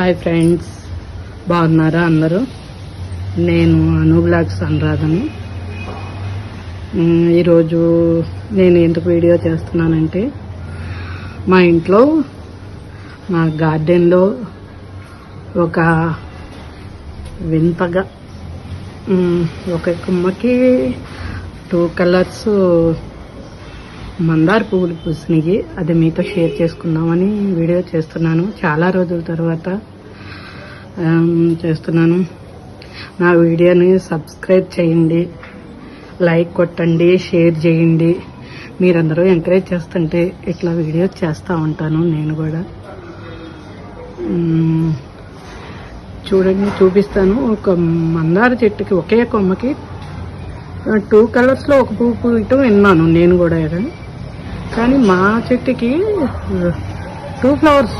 Hi friends, బాగున్నారా అందరూ? నేను అను బ్లాగ్స్ అనురాధని. ఈరోజు నేను ఎందుకు వీడియో చేస్తున్నానంటే, మా ఇంట్లో మా గార్డెన్లో ఒక వింతగా ఒక కొమ్మకి 2 కలర్స్ మందార పువ్వులు పూసినాయి. అది మీతో షేర్ చేసుకుందామని వీడియో చేస్తున్నాను. చాలా రోజుల తర్వాత చేస్తున్నాను. నా వీడియోని సబ్స్క్రైబ్ చేయండి, లైక్ కొట్టండి, షేర్ చేయండి. మీరందరూ ఎంకరేజ్ చేస్తుంటే ఇట్లా వీడియోస్ చేస్తూ ఉంటాను నేను కూడా. చూడండి, చూపిస్తాను. ఒక మందార చెట్టుకి ఒకే కొమ్మకి 2 కలర్స్లో ఒక పువ్వు పూయటం విన్నాను నేను కూడా. కానీ మా చెట్టుకి 2 ఫ్లవర్స్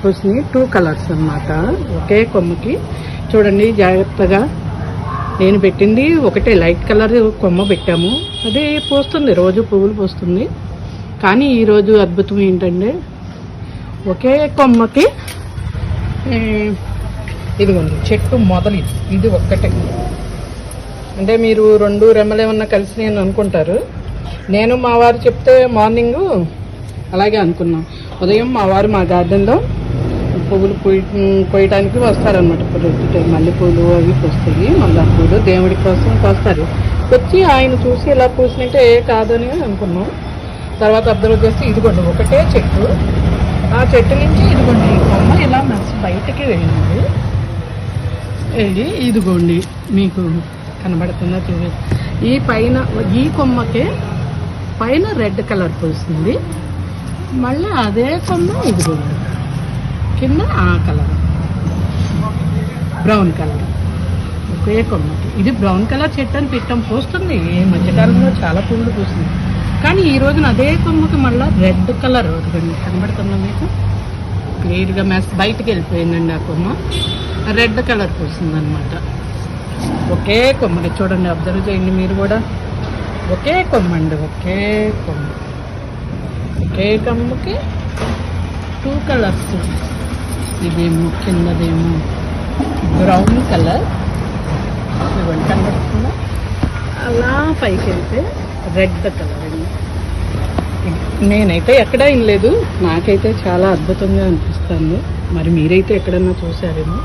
పూసినాయి, 2 కలర్స్ అన్నమాట ఒకే కొమ్మకి. చూడండి జాగ్రత్తగా. నేను పెట్టింది ఒకటే లైట్ కలర్ కొమ్మ పెట్టాము, అదే పూస్తుంది, రోజు పువ్వులు పూస్తుంది. కానీ ఈరోజు అద్భుతం ఏంటంటే, ఒకే కొమ్మకి ఇదిగోండి చెట్టు మొదలు ఇది ఒక్కటే. అంటే మీరు 2 రెమ్మలు ఏమన్నా కలిసి అనుకుంటారు. నేను మా వారు చెప్తే మార్నింగ్ అలాగే అనుకున్నాం. ఉదయం మా వారు మా గార్డెన్లో పువ్వులు కోయటానికి వస్తారనమాట. మల్లెపూలు అవి పూస్తాయి, మందార పూలు దేవుడి కోసం కోస్తారు. వచ్చి ఆయన చూసి ఇలా పూసినట్టే కాదని అనుకున్నాం. తర్వాత అబ్జర్వ్ చేస్తే ఇదిగోండి ఒకటే చెట్టు. ఆ చెట్టు నుంచి ఇదిగోండి ఈ కొమ్మ ఇలా మంచి బయటకి వెళ్ళింది. వెళ్ళి ఇదిగోండి మీకు కనబడుతుందా చూసి, ఈ పైన ఈ కొమ్మకే పైన రెడ్ కలర్ పూసింది. మళ్ళీ అదే కొమ్మ ఇదిగోండి కింద ఆ కలర్ బ్రౌన్ కలర్. ఒకే కొమ్మకి ఇది బ్రౌన్ కలర్ చెట్టు అని పెట్టాం, పూస్తుంది. ఈ మధ్యకాలంలో చాలా పువ్వులు పూస్తుంది. కానీ ఈ రోజున అదే కొమ్మకి మళ్ళీ రెడ్ కలర్ కనబడుతుందా మీకు క్లియర్గా? బయటకు వెళ్ళిపోయిందండి ఆ కొమ్మ. రెడ్ కలర్ పూస్తుంది అనమాట ఒకే కొమ్మకి. చూడండి, అబ్జర్వ్ చేయండి మీరు కూడా. ఒకే కొమ్మ అండి, ఒకే కొమ్మ. ఒకే కొమ్మకి 2 కలర్స్. ఇదేమో కిందదేమో బ్రౌన్ కలర్, ఇవ్వండి కనబడుతుందా? అలా పైకి వెళ్తే రెడ్ కలర్ అండి. నేనైతే ఎక్కడా వినలేదు, నాకైతే చాలా అద్భుతంగా అనిపిస్తుంది. మరి మీరైతే ఎక్కడన్నా చూసారేమో.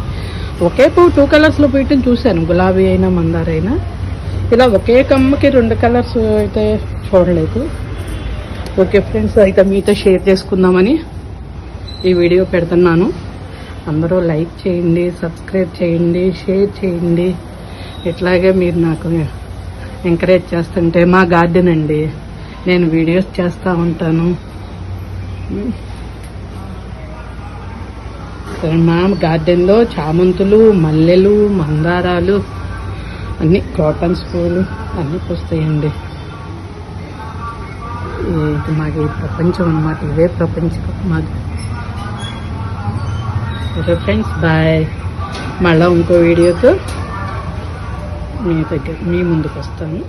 ఒకే పువ్వు 2 కలర్స్లో పెట్టిన చూశాను, గులాబీ అయినా మందార అయినా. ఇలా ఒకే కొమ్మకి 2 కలర్స్ అయితే చూడలేదు. ఓకే ఫ్రెండ్స్, అయితే మీతో షేర్ చేసుకుందామని ఈ వీడియో పెడుతున్నాను. అందరూ లైక్ చేయండి, సబ్స్క్రైబ్ చేయండి, షేర్ చేయండి. ఇట్లాగే మీరు నాకు ఎంకరేజ్ చేస్తుంటే, మా గార్డెన్ అండి, నేను వీడియోస్ చేస్తూ ఉంటాను. మా గార్డెన్లో చామంతులు, మల్లెలు, మందారాలు అన్నీ, క్రోటన్స్ పూలు అన్నీ పూస్తాయండి. ఇది మాకు ప్రపంచం అన్నమాట, ఇవే ప్రపంచం మాకు. Okay friends, bye. మళ్ళీ ఇంకో వీడియోతో మీ ముందుకు వస్తాను.